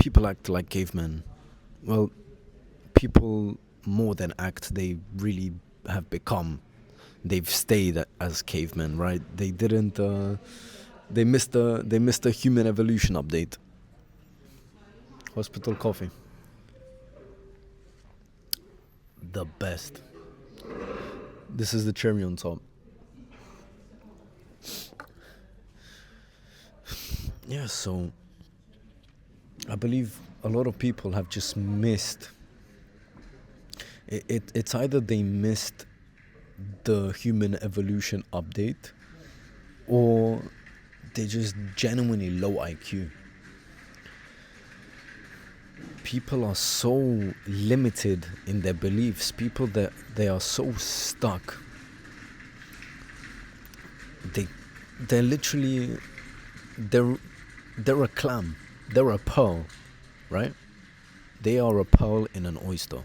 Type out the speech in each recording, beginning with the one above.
people act like cavemen. Well, people more than act, they really have become. They've stayed as cavemen, right? They didn't. They missed the human evolution update. Hospital coffee, the best. This is the cherry on top. Yeah, so I believe a lot of people have just missed. It's either they missed the human evolution update, or they just genuinely low IQ. People are so limited in their beliefs. People that they are so stuck. They're literally they're a clam. They're a pearl, right? They are a pearl in an oyster.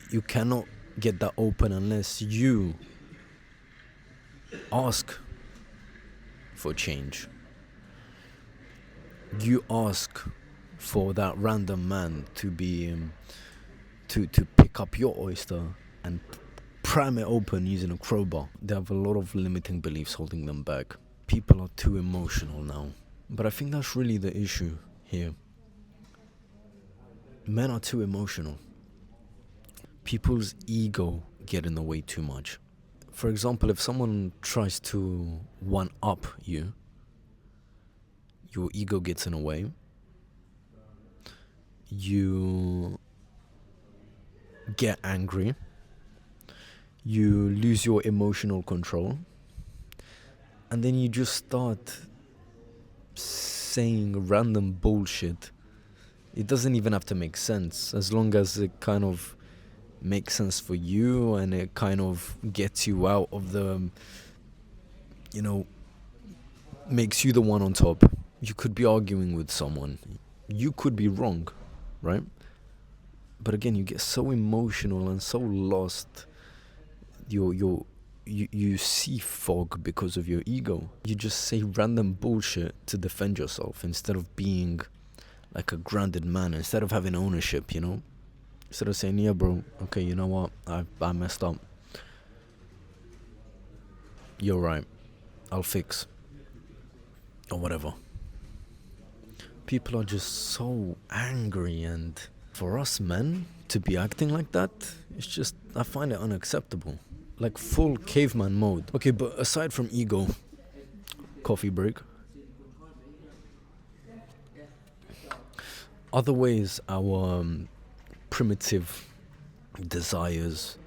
You cannot get that open unless you ask for change. You ask for that random man to be to pick up your oyster and pry it open using a crowbar. They have a lot of limiting beliefs holding them back. People are too emotional now. But I think that's really the issue here. Men are too emotional. People's ego get in the way too much. For example, if someone tries to one-up you, your ego gets in the way. You get angry. You lose your emotional control. And then you just start saying random bullshit. It doesn't even have to make sense, as long as it kind of makes sense for you and it kind of gets you out of the, makes you the one on top. You could be arguing with someone. You could be wrong, right? But again, you get so emotional and so lost. You see fog because of your ego. You just say random bullshit to defend yourself instead of being like a grounded man, instead of having ownership, Instead of saying, yeah, bro, okay, you know what? I messed up. You're right. I'll fix. Or whatever. People are just so angry, and for us men to be acting like that, it's just, I find it unacceptable. Like full caveman mode. Okay, but aside from ego, coffee break, other ways our primitive desires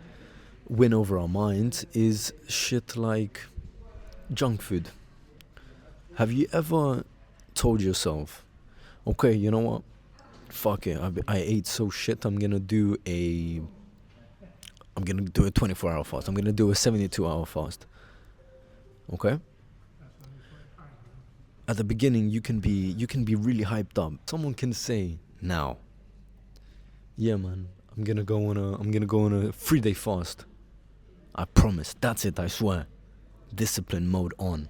win over our minds is shit like junk food. Have you ever told yourself, okay, you know what? Fuck it, I ate so shit, I'm gonna do a 24-hour fast. I'm gonna do a 72-hour fast. Okay? At the beginning, you can be really hyped up. Someone can say now, yeah, man, I'm gonna go on a 3-day fast. I promise. That's it. I swear. Discipline mode on.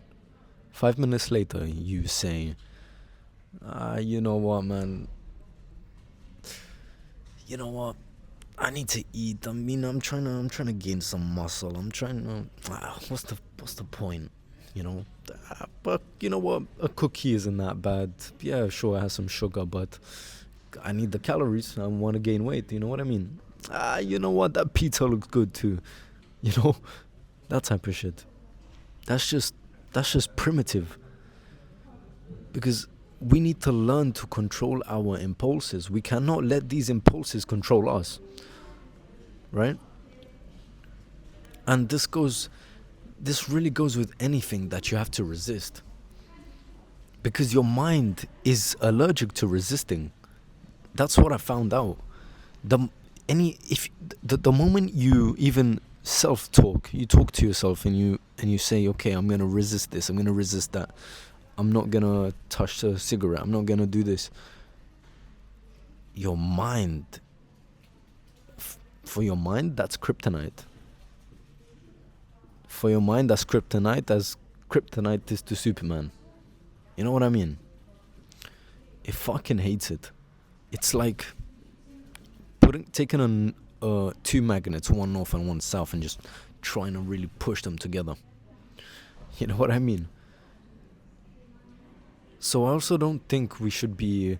5 minutes later, you say, you know what, man? You know what? I need to eat. I mean, I'm trying to gain some muscle. I'm trying to. What's the point? But you know what? A cookie isn't that bad. Yeah, sure, it has some sugar, but I need the calories. I want to gain weight. You know what I mean? You know what? That pizza looks good too. That type of shit. That's just primitive. Because we need to learn to control our impulses. We cannot let these impulses control us. Right? And this really goes with anything that you have to resist. Because your mind is allergic to resisting. That's what I found out. The moment you even self-talk, you talk to yourself and you say, okay, I'm gonna resist this, I'm gonna resist that, I'm not gonna touch a cigarette, I'm not gonna do this. Your mind, for your mind, that's kryptonite. For your mind, that's kryptonite as kryptonite is to Superman. You know what I mean? It fucking hates it. It's like taking on two magnets, one north and one south, and just trying to really push them together. You know what I mean? So I also don't think we should be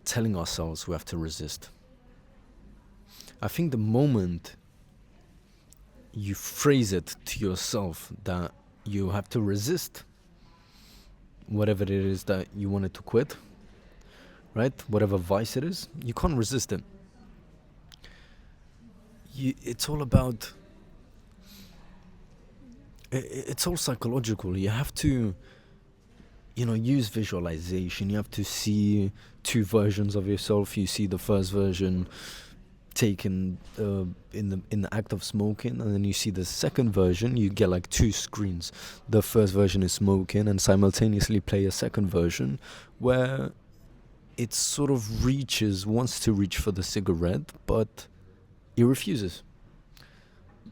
telling ourselves we have to resist. I think the moment you phrase it to yourself that you have to resist whatever it is that you wanted to quit, right? Whatever vice it is, you can't resist it. It's all about. It's all psychological. You have to, use visualization. You have to see two versions of yourself. You see the first version taken in the act of smoking, and then you see the second version. You get like two screens. The first version is smoking, and simultaneously play a second version where it sort of wants to reach for the cigarette, but it refuses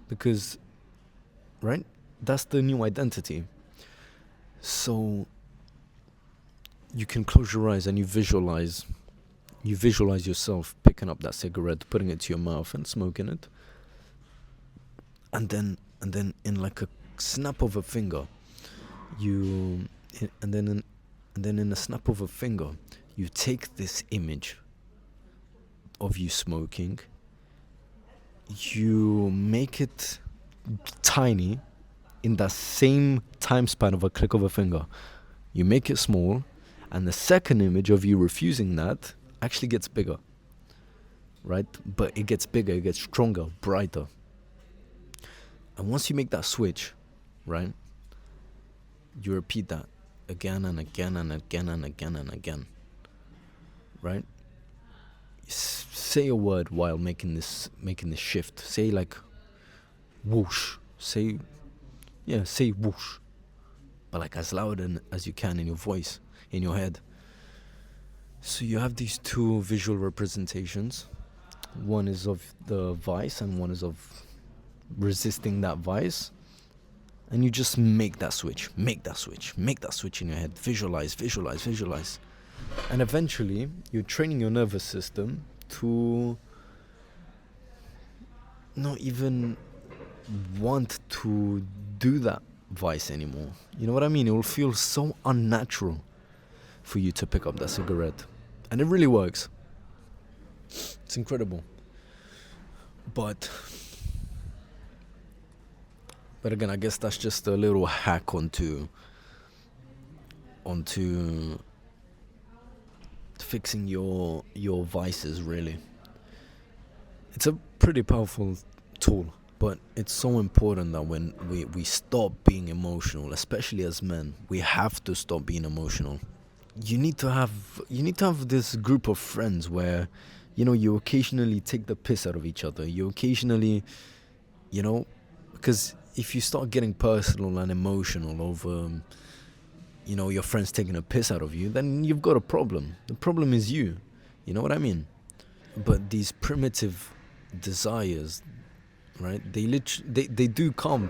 because, right? That's the new identity. So you can close your eyes and you visualize yourself picking up that cigarette, putting it to your mouth and smoking it. And then in like a snap of a finger, you and then in a snap of a finger, you take this image of you smoking, you make it tiny in that same time span of a click of a finger. You make it small, and the second image of you refusing that actually gets bigger, right? But it gets bigger, it gets stronger, brighter. And once you make that switch, right, you repeat that again and again and again and again and again, right? Say a word while making this shift. Say like whoosh. Say whoosh, but like as loud as you can in your voice, in your head. So you have these two visual representations. One is of the vice and one is of resisting that vice. And you just make that switch in your head. Visualize. And eventually, you're training your nervous system to not even want to do that vice anymore. You know what I mean? It will feel so unnatural for you to pick up that cigarette. And it really works. It's incredible. But again, I guess that's just a little hack onto fixing your vices, really. It's a pretty powerful tool. But it's so important that when we stop being emotional, especially as men, we have to stop being emotional. You need to have this group of friends where, you occasionally take the piss out of each other. You occasionally, because if you start getting personal and emotional over, your friends taking a piss out of you, then you've got a problem. The problem is you. You know what I mean? But these primitive desires, right? They do come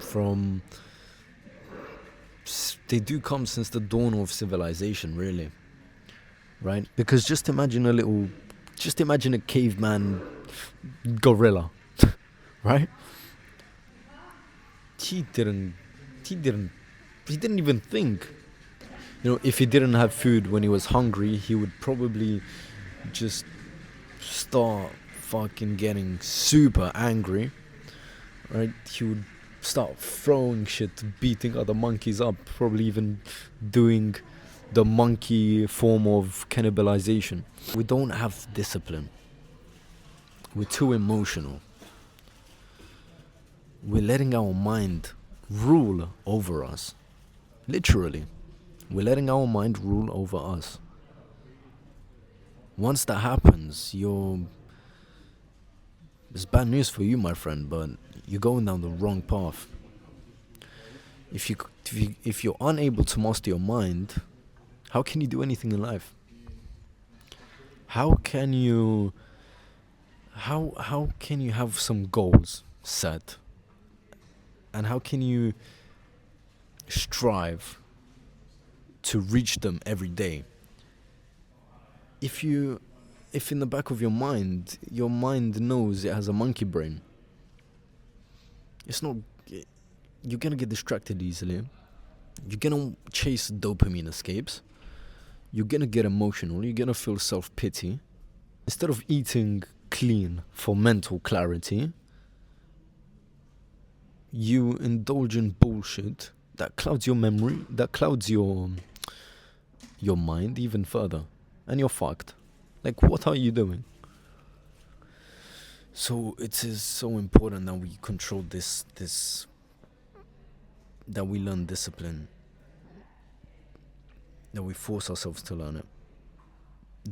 since the dawn of civilization, really, right? Because just imagine a caveman gorilla, right? He didn't even think. If he didn't have food when he was hungry, he would probably just start fucking getting super angry. Right, he would start throwing shit, beating other monkeys up, probably even doing the monkey form of cannibalization. We don't have discipline. We're too emotional. We're letting our mind rule over us. Literally, we're letting our mind rule over us. Once that happens, it's bad news for you, my friend, but you're going down the wrong path. If you're unable to master your mind, how can you do anything in life? How can you have some goals set? And how can you strive to reach them every day. If in the back of your mind knows it has a monkey brain, it's not, you're gonna get distracted easily. You're gonna chase dopamine escapes. You're gonna get emotional. You're gonna feel self-pity. Instead of eating clean for mental clarity, you indulge in bullshit that clouds your memory, that clouds your mind even further, and you're fucked. Like, what are you doing? So it is so important that we control this, that we learn discipline, that we force ourselves to learn it,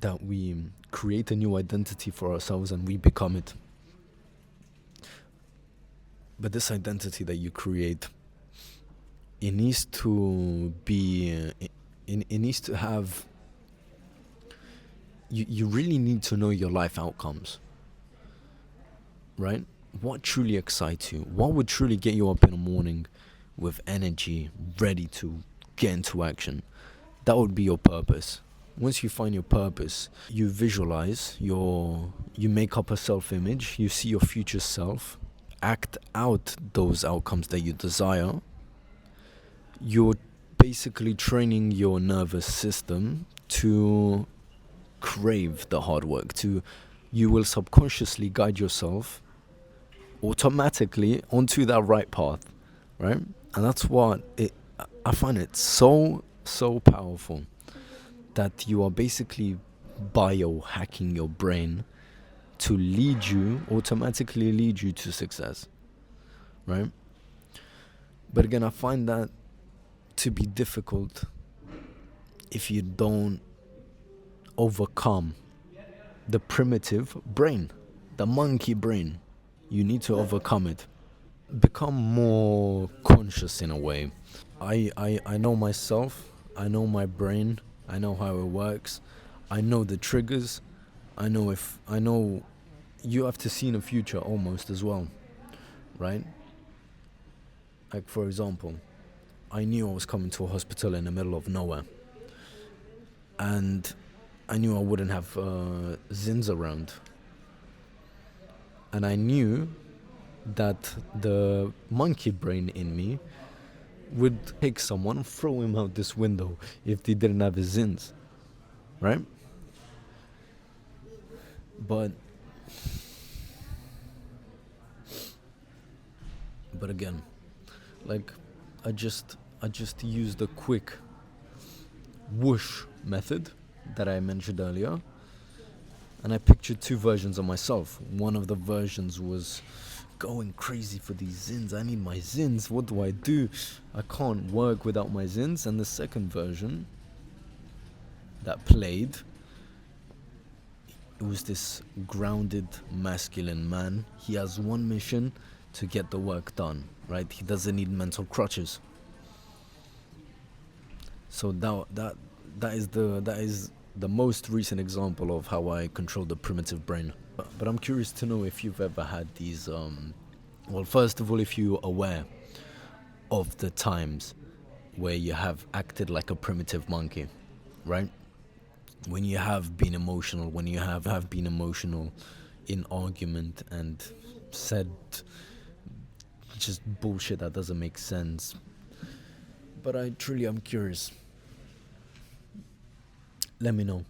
that we create a new identity for ourselves and we become it. But this identity that you create, it needs to be, it needs to have, you really need to know your life outcomes, right? What truly excites you? What would truly get you up in the morning with energy, ready to get into action? That would be your purpose. Once you find your purpose, you visualize you make up a self-image, you see your future self, act out those outcomes that you desire. You're basically training your nervous system to crave the hard work. You will subconsciously guide yourself automatically onto that right path, right? And that's what I find it so powerful, that you are basically biohacking your brain to automatically lead you to success, right? But again, I find that to be difficult if you don't overcome the primitive brain, the monkey brain. You need to overcome it. Become more conscious in a way. I know myself, I know my brain, I know how it works, I know the triggers, I know you have to see in the future almost as well, right? Like, for example, I knew I was coming to a hospital in the middle of nowhere, and I knew I wouldn't have Zins around, and I knew that the monkey brain in me would take someone and throw him out this window if they didn't have his Zins, right? But again, like, I just used the quick whoosh method that I mentioned earlier, and I pictured two versions of myself. One of the versions was going crazy for these Zins. I need my Zins. What do I do? I can't work without my Zins. And the second version that played, it was this grounded, masculine man. He has one mission: to get the work done, right? He doesn't need mental crutches. So that is the most recent example of how I control the primitive brain. But I'm curious to know if you've ever had these, well, first of all, if you're aware of the times where you have acted like a primitive monkey, right? When you have been emotional, when you have been emotional in argument and said just bullshit that doesn't make sense. But I'm curious. Let me know.